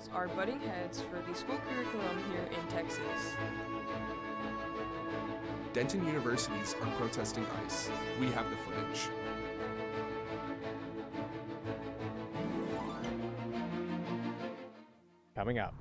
are butting heads for the school curriculum here in Texas. Denton universities are protesting ICE. We have the footage. Coming up.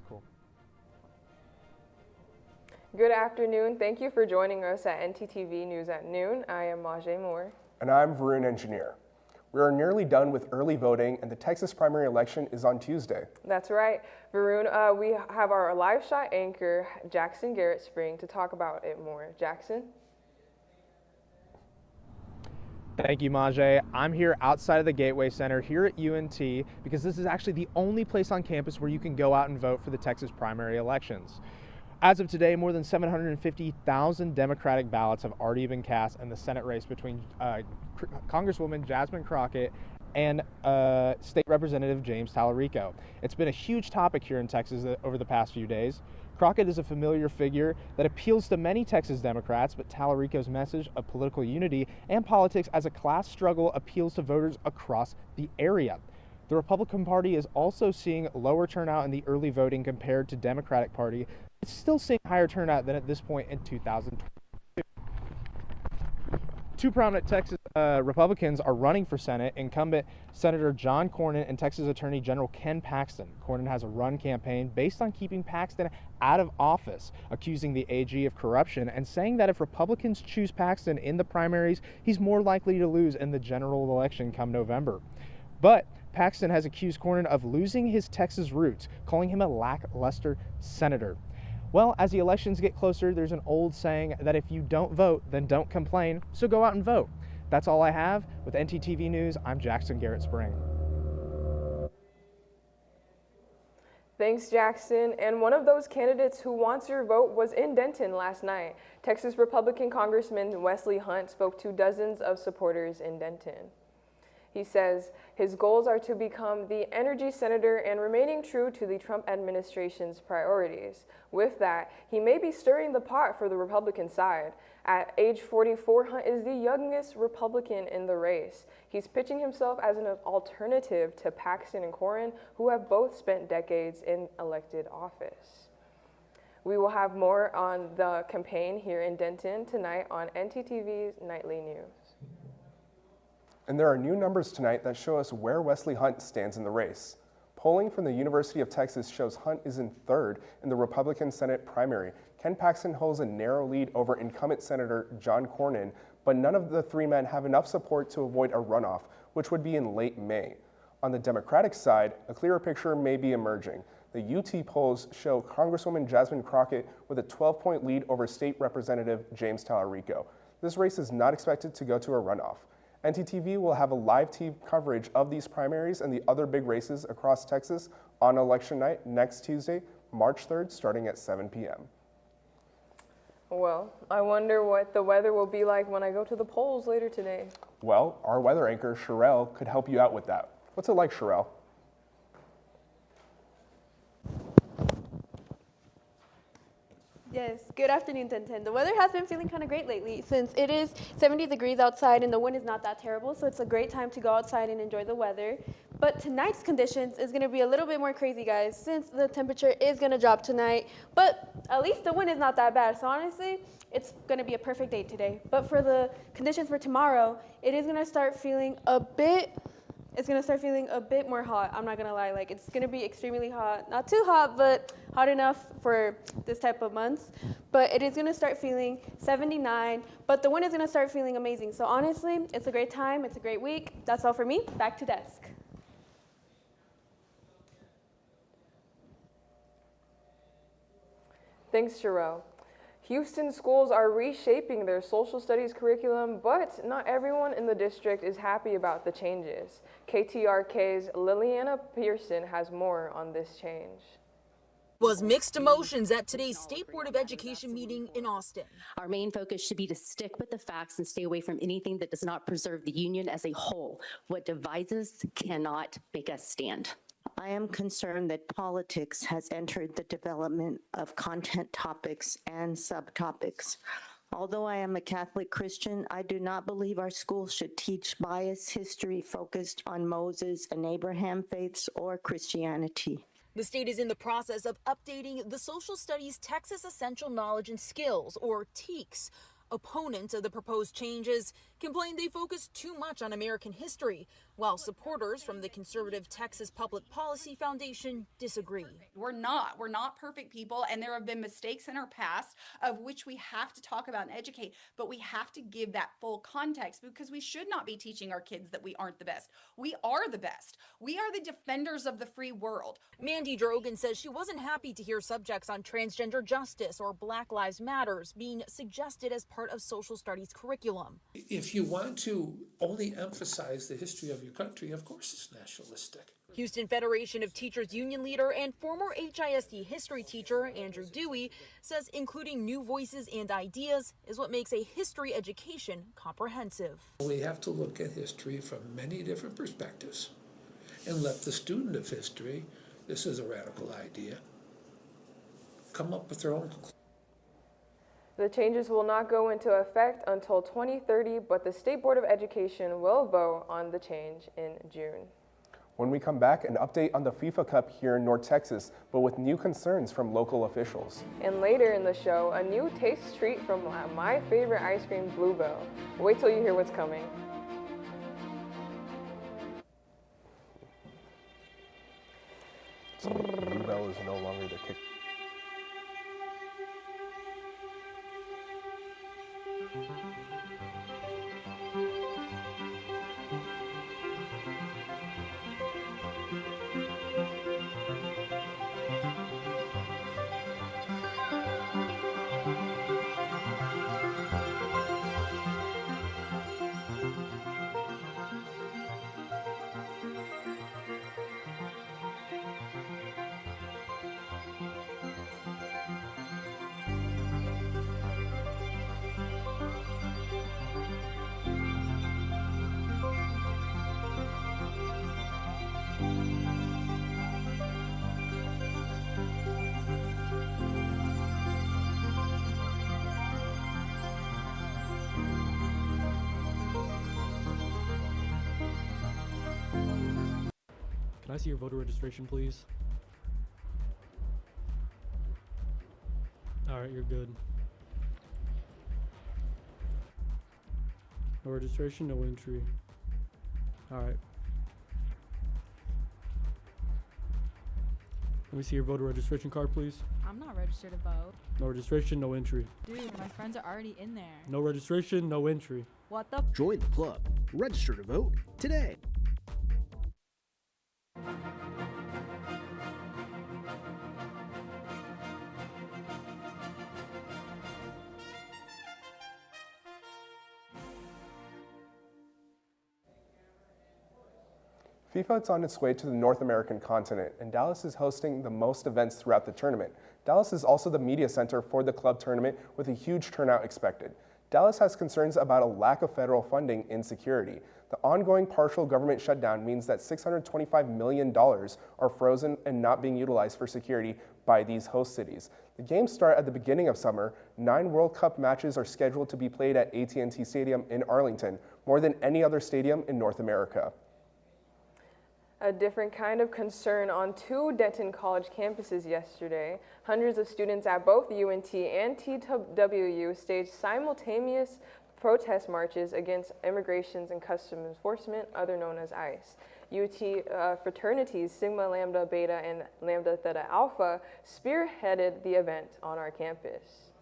Cool. Good afternoon. Thank you for joining us at NTTV News at Noon. I am Majay Moore. And I'm Varun Engineer. We are nearly done with early voting, and the Texas primary election is on Tuesday. That's right. Varun, we have our live shot anchor, Jackson Garrett Spring, to talk about it more. Jackson? Thank you, Majay. I'm here outside of the Gateway Center here at UNT because this is actually the only place on campus where you can go out and vote for the Texas primary elections. As of today, more than 750,000 Democratic ballots have already been cast in the Senate race between Congresswoman Jasmine Crockett and State Representative James Tallarico. It's been a huge topic here in Texas over the past few days. Crockett is a familiar figure that appeals to many Texas Democrats, but Tallarico's message of political unity and politics as a class struggle appeals to voters across the area. The Republican Party is also seeing lower turnout in the early voting compared to Democratic Party. It's still seeing higher turnout than at this point in 2022. Two prominent Texas Republicans are running for Senate, incumbent Senator John Cornyn and Texas Attorney General Ken Paxton. Cornyn has a run campaign based on keeping Paxton out of office, accusing the AG of corruption and saying that if Republicans choose Paxton in the primaries, he's more likely to lose in the general election come November. But Paxton has accused Cornyn of losing his Texas roots, calling him a lackluster senator. Well, as the elections get closer, there's an old saying that if you don't vote, then don't complain, so go out and vote. That's all I have. With NTTV News, I'm Jackson Garrett Spring. Thanks, Jackson. And one of those candidates who wants your vote was in Denton last night. Texas Republican Congressman Wesley Hunt spoke to dozens of supporters in Denton. He says his goals are to become the energy senator and remaining true to the Trump administration's priorities. With that, he may be stirring the pot for the Republican side. At age 44, Hunt is the youngest Republican in the race. He's pitching himself as an alternative to Paxton and Cornyn, who have both spent decades in elected office. We will have more on the campaign here in Denton tonight on NTTV's Nightly News. And there are new numbers tonight that show us where Wesley Hunt stands in the race. Polling from the University of Texas shows Hunt is in third in the Republican Senate primary. Ken Paxton holds a narrow lead over incumbent Senator John Cornyn, but none of the three men have enough support to avoid a runoff, which would be in late May. On the Democratic side, a clearer picture may be emerging. The UT polls show Congresswoman Jasmine Crockett with a 12-point lead over State Representative James Tallarico. This race is not expected to go to a runoff. NTTV will have a live TV coverage of these primaries and the other big races across Texas on election night next Tuesday, March 3rd, starting at 7 p.m. Well, I wonder what the weather will be like when I go to the polls later today. Well, our weather anchor, Sherelle, could help you out with that. What's it like, Sherelle? Yes, good afternoon, Denton. The weather has been feeling kind of great lately since it is 70 degrees outside and the wind is not that terrible, so it's a great time to go outside and enjoy the weather. But tonight's conditions is going to be a little bit more crazy, guys, since the temperature is going to drop tonight, but at least the wind is not that bad, so honestly, it's going to be a perfect day today. But for the conditions for tomorrow, it is going to start feeling a bit more hot. I'm not gonna lie, like it's gonna be extremely hot. Not too hot, but hot enough for this type of months. But it is gonna start feeling 79, but the wind is gonna start feeling amazing. So honestly, it's a great time, it's a great week. That's all for me, back to desk. Thanks, Sherelle. Houston schools are reshaping their social studies curriculum, but not everyone in the district is happy about the changes. KTRK's Liliana Pearson has more on this change. Was mixed emotions at today's State Board of Education meeting in Austin. Our main focus should be to stick with the facts and stay away from anything that does not preserve the union as a whole. What divides us cannot make us stand. I am concerned that politics has entered the development of content topics and subtopics. Although I am a Catholic Christian, I do not believe our schools should teach biased history focused on Moses and Abraham faiths or Christianity. The state is in the process of updating the Social Studies Texas Essential Knowledge and Skills, or TEKS. Opponents of the proposed changes complain they focus too much on American history, while supporters from the conservative Texas Public Policy Foundation disagree. We're not perfect people, and there have been mistakes in our past of which we have to talk about and educate, but we have to give that full context because we should not be teaching our kids that we aren't the best. We are the best. We are the defenders of the free world. Mandy Drogan says she wasn't happy to hear subjects on transgender justice or Black Lives Matters being suggested as part of social studies curriculum. If you want to only emphasize the history of your country, of course it's nationalistic. Houston Federation of Teachers Union leader and former HISD history teacher Andrew Dewey says including new voices and ideas is what makes a history education comprehensive. We have to look at history from many different perspectives and let the student of history, this is a radical idea, come up with their own conclusion. The changes will not go into effect until 2030, but the State Board of Education will vote on the change in June. When we come back, an update on the FIFA Cup here in North Texas, but with new concerns from local officials. And later in the show, a new taste treat from my favorite ice cream, Bluebell. Wait till you hear what's coming. So Bluebell is no longer the kick. Can I see your voter registration, please? All right, you're good. No registration, no entry. All right. Let me see your voter registration card, please. I'm not registered to vote. No registration, no entry. Dude, my friends are already in there. No registration, no entry. What the? Join the club. Register to vote today. FIFA is on its way to the North American continent, and Dallas is hosting the most events throughout the tournament. Dallas is also the media center for the club tournament with a huge turnout expected. Dallas has concerns about a lack of federal funding in security. The ongoing partial government shutdown means that $625 million are frozen and not being utilized for security by these host cities. The games start at the beginning of summer. 9 World Cup matches are scheduled to be played at AT&T Stadium in Arlington, more than any other stadium in North America. A different kind of concern on 2 Denton College campuses yesterday. Hundreds of students at both UNT and TWU staged simultaneous protest marches against Immigration and Customs Enforcement, other known as ICE. UT fraternities Sigma Lambda Beta and Lambda Theta Alpha spearheaded the event on our campus.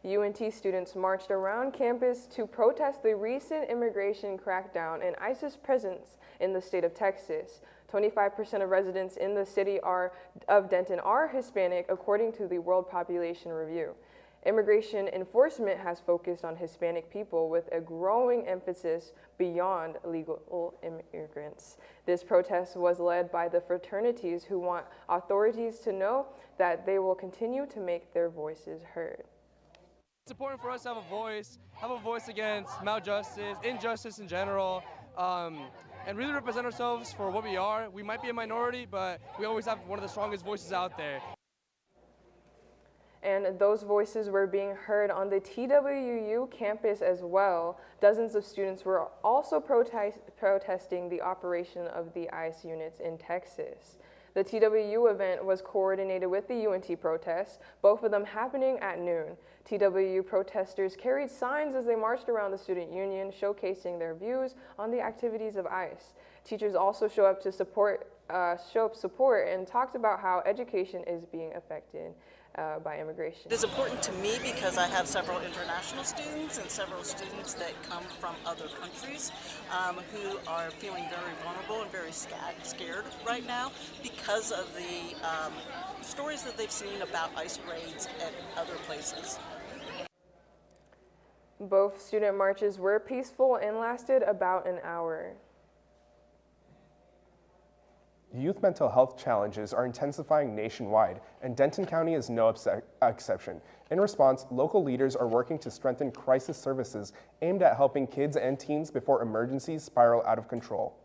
UNT students marched around campus to protest the recent immigration crackdown and ICE's presence in the state of Texas. 25% of residents in the city of Denton are Hispanic, according to the World Population Review. Immigration enforcement has focused on Hispanic people with a growing emphasis beyond legal immigrants. This protest was led by the fraternities who want authorities to know that they will continue to make their voices heard. It's important for us to have a voice against maljustice, injustice in general. and really represent ourselves for what we are. We might be a minority, but we always have one of the strongest voices out there. And those voices were being heard on the TWU campus as well. Dozens of students were also protesting the operation of the ICE units in Texas. The TWU event was coordinated with the UNT protests, both of them happening at noon. TWU protesters carried signs as they marched around the student union, showcasing their views on the activities of ICE. Teachers also show up support and talked about how education is being affected by immigration. It is important to me because I have several international students and several students that come from other countries who are feeling very vulnerable and very scared right now because of the stories that they've seen about ICE raids at other places. Both student marches were peaceful and lasted about an hour. Youth mental health challenges are intensifying nationwide, and Denton County is no exception. In response, local leaders are working to strengthen crisis services aimed at helping kids and teens before emergencies spiral out of control.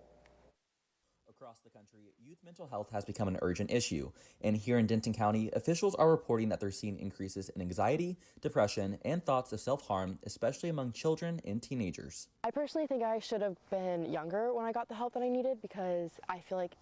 Across the country, youth mental health has become an urgent issue, and here in Denton County, officials are reporting that they're seeing increases in anxiety, depression, and thoughts of self-harm, especially among children and teenagers. I personally think I should have been younger when I got the help that I needed, because I feel like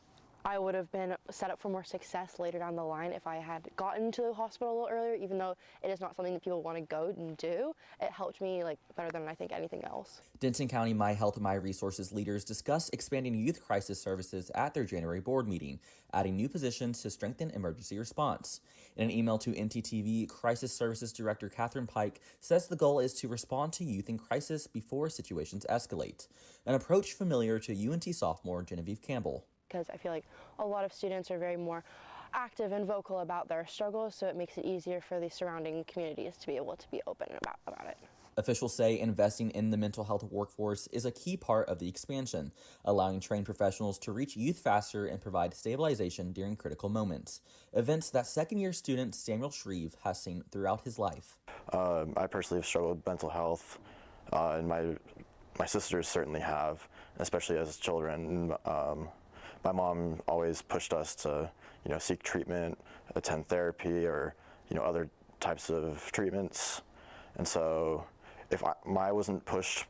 I would have been set up for more success later down the line if I had gotten to the hospital a little earlier, even though it is not something that people want to go and do. It helped me better than I think anything else. Denton County My Health My Resources leaders discussed expanding youth crisis services at their January board meeting, adding new positions to strengthen emergency response. In an email to NTTV, Crisis Services Director Catherine Pike says the goal is to respond to youth in crisis before situations escalate, an approach familiar to UNT sophomore Genevieve Campbell. Because I feel like a lot of students are very more active and vocal about their struggles, so it makes it easier for the surrounding communities to be able to be open about it. Officials say investing in the mental health workforce is a key part of the expansion, allowing trained professionals to reach youth faster and provide stabilization during critical moments, events that second-year student Samuel Shreve has seen throughout his life. I personally have struggled with mental health, and my sisters certainly have, especially as children. My mom always pushed us to, seek treatment, attend therapy, or, other types of treatments. And so if I wasn't pushed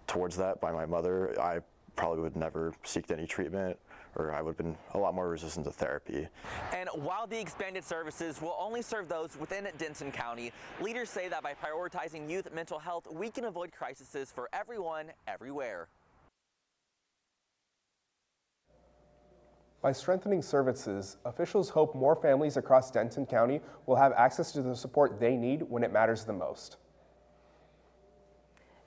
towards that by my mother, I probably would never seek any treatment, or I would have been a lot more resistant to therapy. And while the expanded services will only serve those within Denton County, leaders say that by prioritizing youth mental health, we can avoid crises for everyone, everywhere. By strengthening services, officials hope more families across Denton County will have access to the support they need when it matters the most.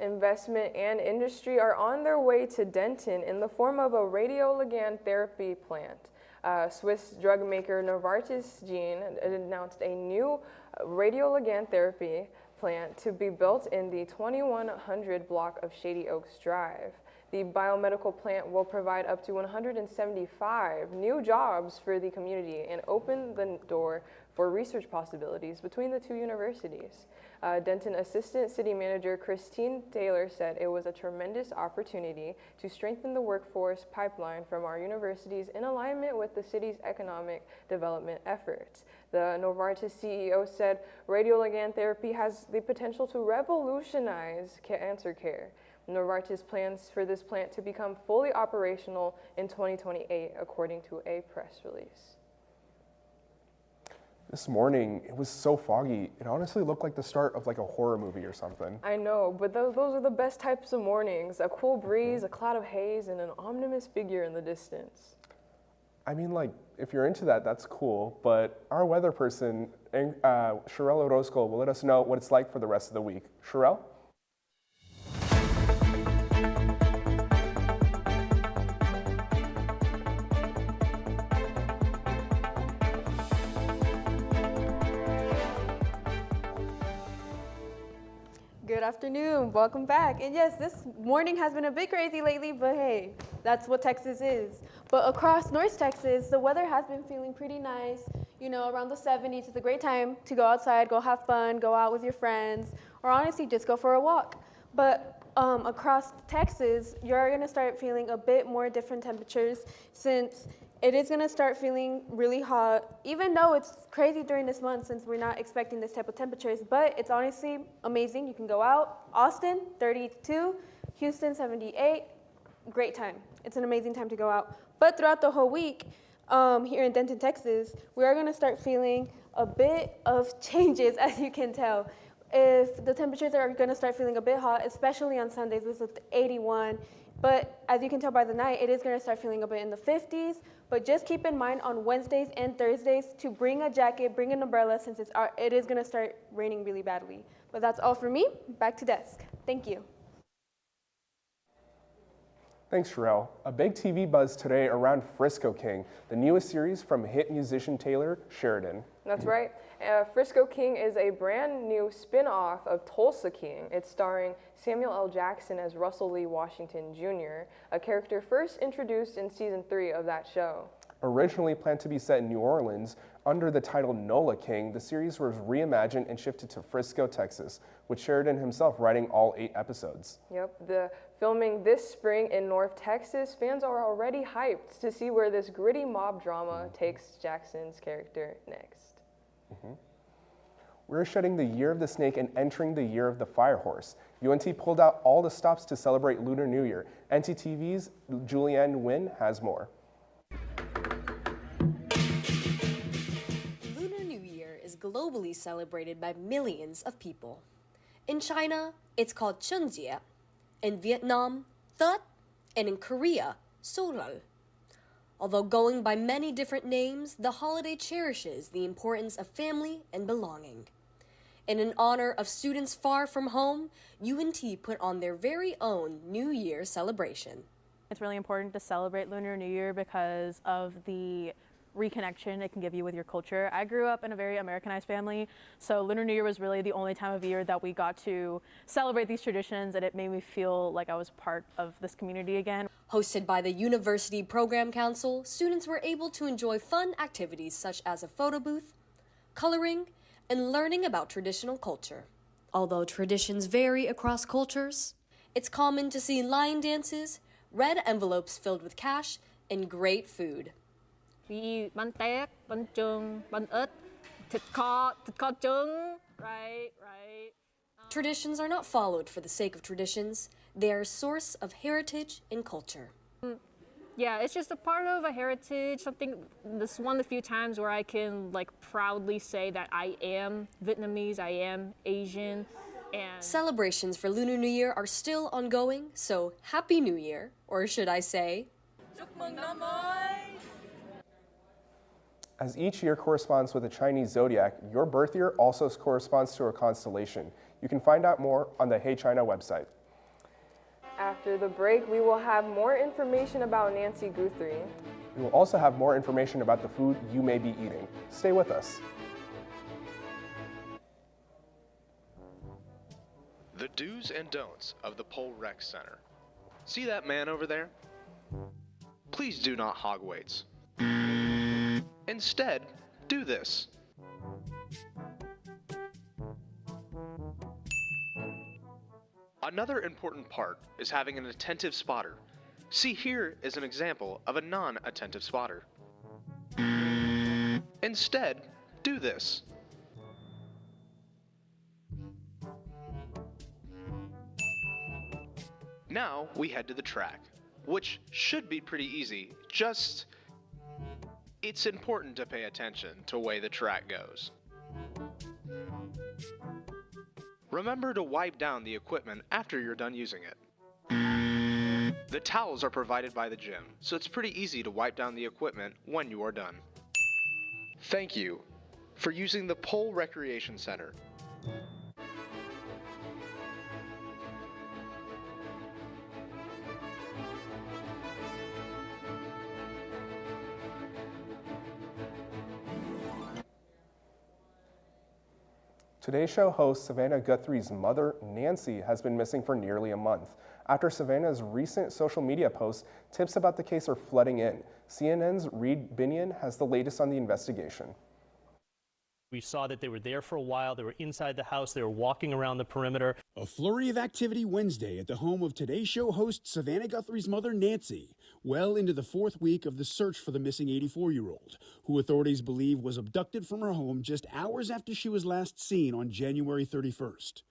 Investment and industry are on their way to Denton in the form of a radioligand therapy plant. Swiss drug maker Novartis Gene announced a new radioligand therapy plant to be built in the 2100 block of Shady Oaks Drive. The biomedical plant will provide up to 175 new jobs for the community and open the door for research possibilities between the two universities. Denton Assistant City Manager Christine Taylor said it was a tremendous opportunity to strengthen the workforce pipeline from our universities in alignment with the city's economic development efforts. The Novartis CEO said radioligand therapy has the potential to revolutionize cancer care. Novartis plans for this plant to become fully operational in 2028, according to a press release. This morning, it was so foggy. It honestly looked like the start of a horror movie or something. I know, but those are the best types of mornings. A cool breeze, a cloud of haze, and an ominous figure in the distance. I mean, if you're into that, that's cool, but our weather person, Sherelle Orozco, will let us know what it's like for the rest of the week. Sherelle? Good afternoon, welcome back. And yes, this morning has been a bit crazy lately, but hey, that's what Texas is. But across North Texas, the weather has been feeling pretty nice. Around the 70s. It's a great time to go outside, go have fun, go out with your friends, or honestly just go for a walk. But across Texas, you're going to start feeling a bit more different temperatures since it is going to start feeling really hot, even though it's crazy during this month since we're not expecting this type of temperatures, but it's honestly amazing. You can go out. Austin, 32, Houston, 78, great time. It's an amazing time to go out. But throughout the whole week, here in Denton, Texas, we are going to start feeling a bit of changes, as you can tell. If the temperatures are going to start feeling a bit hot, especially on Sundays with 81, but as you can tell by the night, it is going to start feeling a bit in the 50s. But just keep in mind on Wednesdays and Thursdays to bring a jacket, bring an umbrella, since it is going to start raining really badly. But that's all for me. Back to desk. Thank you. Thanks, Sherelle. A big TV buzz today around Frisco King, the newest series from hit musician Taylor Sheridan. That's right. Frisco King is a brand new spin-off of Tulsa King. It's starring Samuel L. Jackson as Russell Lee Washington Jr., a character first introduced in season 3 of that show. Originally planned to be set in New Orleans, under the title Nola King, the series was reimagined and shifted to Frisco, Texas, with Sheridan himself writing all 8 episodes. Yep, the filming this spring in North Texas, fans are already hyped to see where this gritty mob drama takes Jackson's character next. We're shedding the Year of the Snake and entering the Year of the Fire Horse. UNT pulled out all the stops to celebrate Lunar New Year. NTTV's Julianne Nguyen has more. Lunar New Year is globally celebrated by millions of people. In China, it's called Chungjie. In Vietnam, Tết, and in Korea, Seollal. Although going by many different names, the holiday cherishes the importance of family and belonging. In honor of students far from home, UNT put on their very own New Year celebration. It's really important to celebrate Lunar New Year because of the reconnection it can give you with your culture. I grew up in a very Americanized family, so Lunar New Year was really the only time of year that we got to celebrate these traditions, and it made me feel like I was part of this community again. Hosted by the University Program Council, students were able to enjoy fun activities such as a photo booth, coloring, and learning about traditional culture. Although traditions vary across cultures, it's common to see line dances, red envelopes filled with cash, and great food. Vì bánh tét, bánh chưng, bánh ít, thịt kho trứng, right. Traditions are not followed for the sake of traditions. They are a source of heritage and culture. Yeah, it's just a part of a heritage, something, this is one of the few times where I can proudly say that I am Vietnamese, I am Asian, and... Celebrations for Lunar New Year are still ongoing, so Happy New Year, or should I say... Chúc mừng năm mới! As each year corresponds with a Chinese zodiac, your birth year also corresponds to a constellation. You can find out more on the Hey China website. After the break, we will have more information about Nancy Guthrie. We will also have more information about the food you may be eating. Stay with us. The do's and don'ts of the Pole Rec Center. See that man over there? Please do not hog weights. Instead, do this. Another important part is having an attentive spotter. See, here is an example of a non-attentive spotter. Instead, do this. Now we head to the track, which should be pretty easy, just it's important to pay attention to the way the track goes. Remember to wipe down the equipment after you're done using it. The towels are provided by the gym, so it's pretty easy to wipe down the equipment when you are done. Thank you for using the Pole Recreation Center. Today's show host Savannah Guthrie's mother, Nancy, has been missing for nearly a month. After Savannah's recent social media posts, tips about the case are flooding in. CNN's Reed Binion has the latest on the investigation. We saw that they were there for a while, they were inside the house, they were walking around the perimeter. A flurry of activity Wednesday at the home of Today Show host Savannah Guthrie's mother, Nancy, well into the fourth week of the search for the missing 84-year-old, who authorities believe was abducted from her home just hours after she was last seen on January 31st.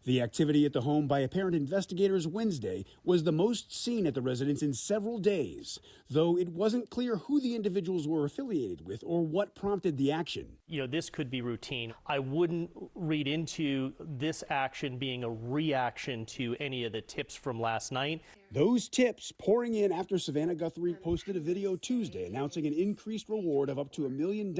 The activity at the home by apparent investigators Wednesday was the most seen at the residence in several days, though it wasn't clear who the individuals were affiliated with or what prompted the action. This could be routine. I wouldn't read into this action being a reaction to any of the tips from last night. Those tips pouring in after Savannah Guthrie posted a video Tuesday announcing an increased reward of up to $1 million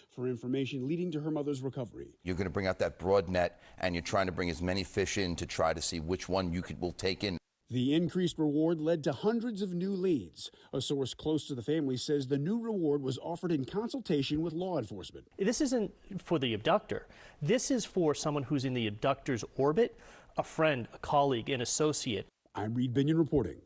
for information leading to her mother's recovery. You're going to bring out that broad net, and you're trying to bring as many fish in to try to see which one will take in. The increased reward led to hundreds of new leads. A source close to the family says the new reward was offered in consultation with law enforcement. This isn't for the abductor. This is for someone who's in the abductor's orbit, a friend, a colleague, an associate. I'm Reed Binion reporting.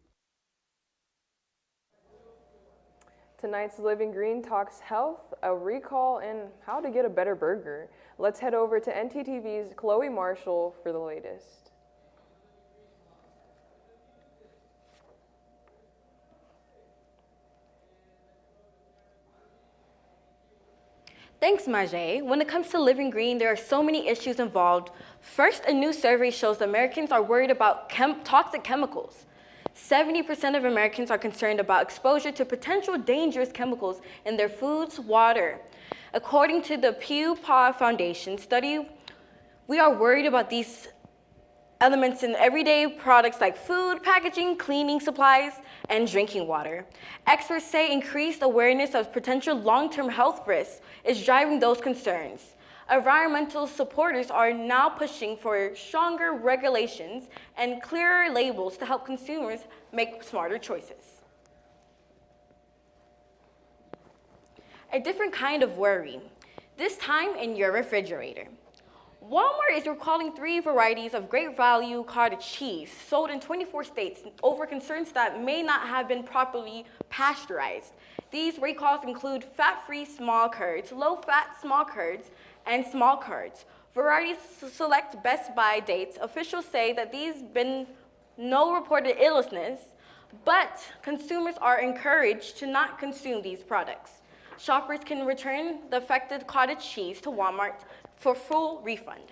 Tonight's Living Green talks health, a recall, and how to get a better burger. Let's head over to NTTV's Chloe Marshall for the latest. Thanks, Marjay. When it comes to Living Green, there are so many issues involved. First, a new survey shows Americans are worried about toxic chemicals. 70% of Americans are concerned about exposure to potential dangerous chemicals in their foods, water. According to the Pew Foundation study, we are worried about these elements in everyday products like food, packaging, cleaning supplies, and drinking water. Experts say increased awareness of potential long-term health risks is driving those concerns. Environmental supporters are now pushing for stronger regulations and clearer labels to help consumers make smarter choices. A different kind of worry, this time in your refrigerator. Walmart is recalling 3 varieties of great value cottage cheese sold in 24 states over concerns that may not have been properly pasteurized. These recalls include fat-free small curds, low-fat small curds, and small curds. Varieties select best by dates. Officials say that these been no reported illness, but consumers are encouraged to not consume these products. Shoppers can return the affected cottage cheese to Walmart for full refund.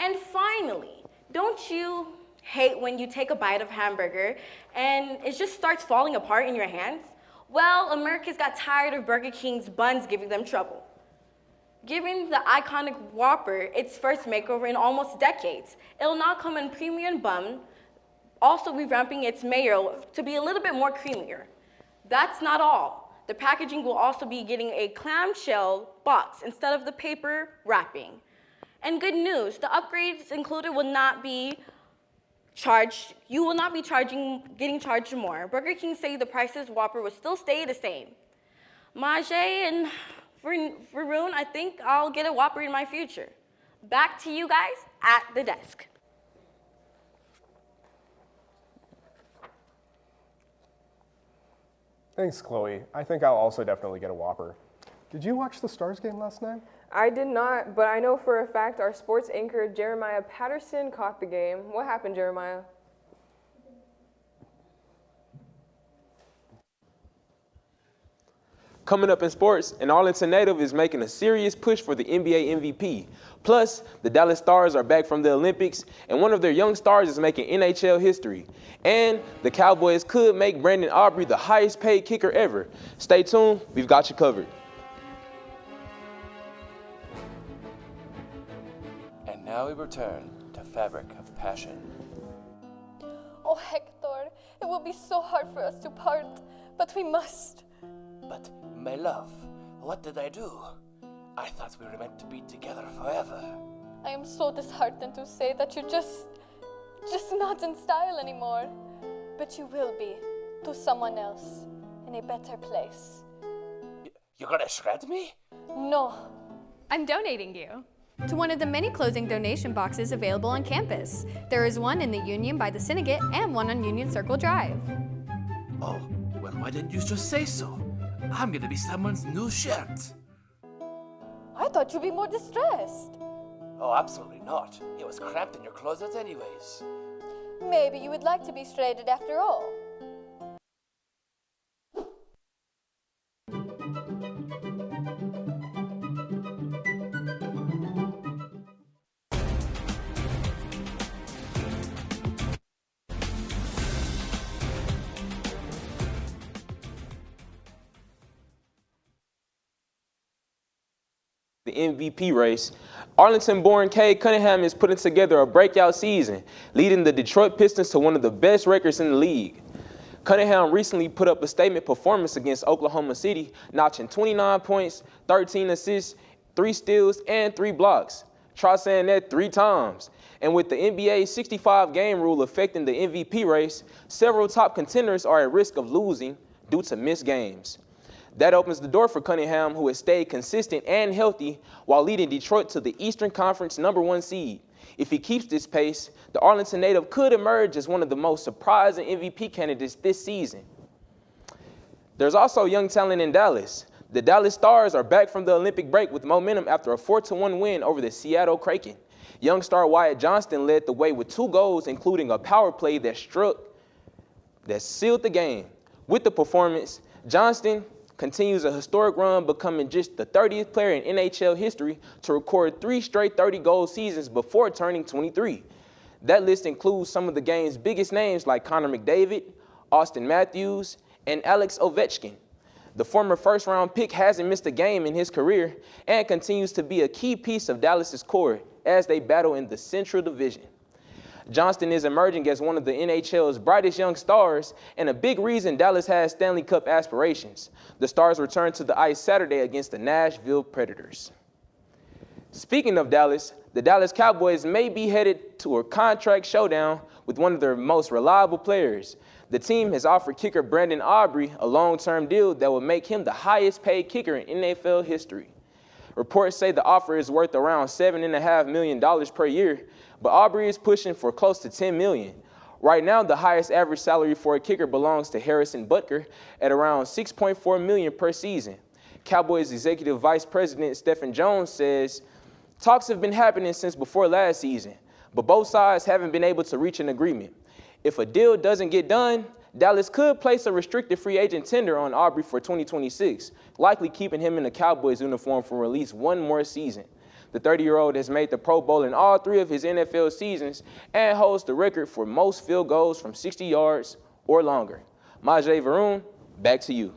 And finally, don't you hate when you take a bite of hamburger and it just starts falling apart in your hands? Well, Americans got tired of Burger King's buns giving them trouble. Giving the iconic Whopper its first makeover in almost decades, it'll now come in premium bun, also revamping its mayo to be a little bit more creamier. That's not all. The packaging will also be getting a clamshell box instead of the paper wrapping. And good news, the upgrades included will not be charged. You will not be getting charged more. Burger King say the prices Whopper will still stay the same. Marjay and Varun, I think I'll get a Whopper in my future. Back to you guys at the desk. Thanks, Chloe. I think I'll also definitely get a Whopper. Did you watch the Stars game last night? I did not, but I know for a fact our sports anchor Jeremiah Patterson caught the game. What happened, Jeremiah? Coming up in sports, an Arlington native is making a serious push for the NBA MVP. Plus, the Dallas Stars are back from the Olympics, and one of their young stars is making NHL history. And the Cowboys could make Brandon Aubrey the highest paid kicker ever. Stay tuned, we've got you covered. And now we return to Fabric of Passion. Oh, Hector, it will be so hard for us to part, but we must. But, my love, what did I do? I thought we were meant to be together forever. I am so disheartened to say that you're just not in style anymore. But you will be, to someone else, in a better place. You're gonna shred me? No. I'm donating you to one of the many clothing donation boxes available on campus. There is one in the Union by the Syndicate and one on Union Circle Drive. Oh, well, why didn't you just say so? I'm gonna be someone's new shirt. I thought you'd be more distressed. Oh, absolutely not. It was cramped in your closet anyways. Maybe you would like to be shredded after all. The MVP race, Arlington-born Cade Cunningham is putting together a breakout season, leading the Detroit Pistons to one of the best records in the league. Cunningham recently put up a statement performance against Oklahoma City, notching 29 points, 13 assists, 3 steals, and 3 blocks. Try saying that 3 times. And with the NBA's 65-game rule affecting the MVP race, several top contenders are at risk of losing due to missed games. That opens the door for Cunningham, who has stayed consistent and healthy while leading Detroit to the Eastern Conference #1 seed. If he keeps this pace, the Arlington native could emerge as one of the most surprising MVP candidates this season. There's also young talent in Dallas. The Dallas Stars are back from the Olympic break with momentum after a 4-1 win over the Seattle Kraken. Young star Wyatt Johnston led the way with 2 goals, including a power play that sealed the game. With the performance, Johnston continues a historic run, becoming just the 30th player in NHL history to record 3 straight 30-goal seasons before turning 23. That list includes some of the game's biggest names like Connor McDavid, Austin Matthews, and Alex Ovechkin. The former first-round pick hasn't missed a game in his career and continues to be a key piece of Dallas's core as they battle in the Central Division. Johnston is emerging as one of the NHL's brightest young stars and a big reason Dallas has Stanley Cup aspirations. The Stars return to the ice Saturday against the Nashville Predators. Speaking of Dallas, the Dallas Cowboys may be headed to a contract showdown with one of their most reliable players. The team has offered kicker Brandon Aubrey a long-term deal that will make him the highest-paid kicker in NFL history. Reports say the offer is worth around $7.5 million per year, but Aubrey is pushing for close to $10 million. Right now, the highest average salary for a kicker belongs to Harrison Butker at around $6.4 million per season. Cowboys Executive Vice President Stephen Jones says, "Talks have been happening since before last season, but both sides haven't been able to reach an agreement. If a deal doesn't get done, Dallas could place a restricted free agent tender on Aubrey for 2026, likely keeping him in the Cowboys uniform for at least 1 more season. The 30-year-old has made the Pro Bowl in all 3 of his NFL seasons and holds the record for most field goals from 60 yards or longer. Majay Varun, back to you."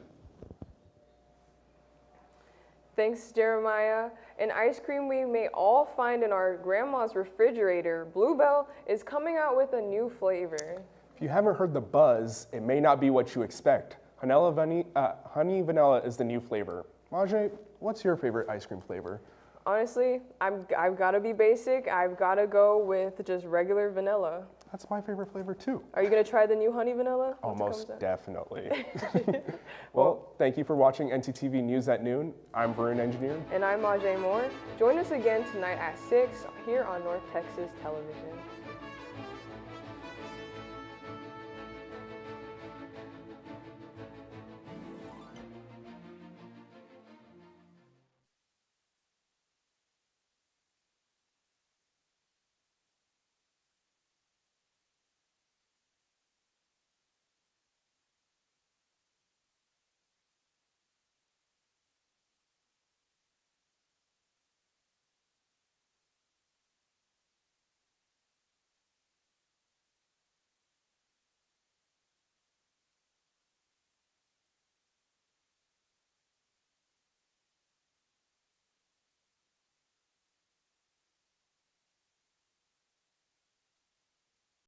Thanks, Jeremiah. An ice cream we may all find in our grandma's refrigerator, Bluebell, is coming out with a new flavor. If you haven't heard the buzz, it may not be what you expect. Honey vanilla is the new flavor. Majay, what's your favorite ice cream flavor? Honestly, I've got to be basic. I've got to go with just regular vanilla. That's my favorite flavor too. Are you going to try the new honey vanilla? Almost definitely. Well, thank you for watching NTTV News at Noon. I'm Varun Engineer. And I'm Majay Moore. Join us again tonight at 6 here on North Texas Television.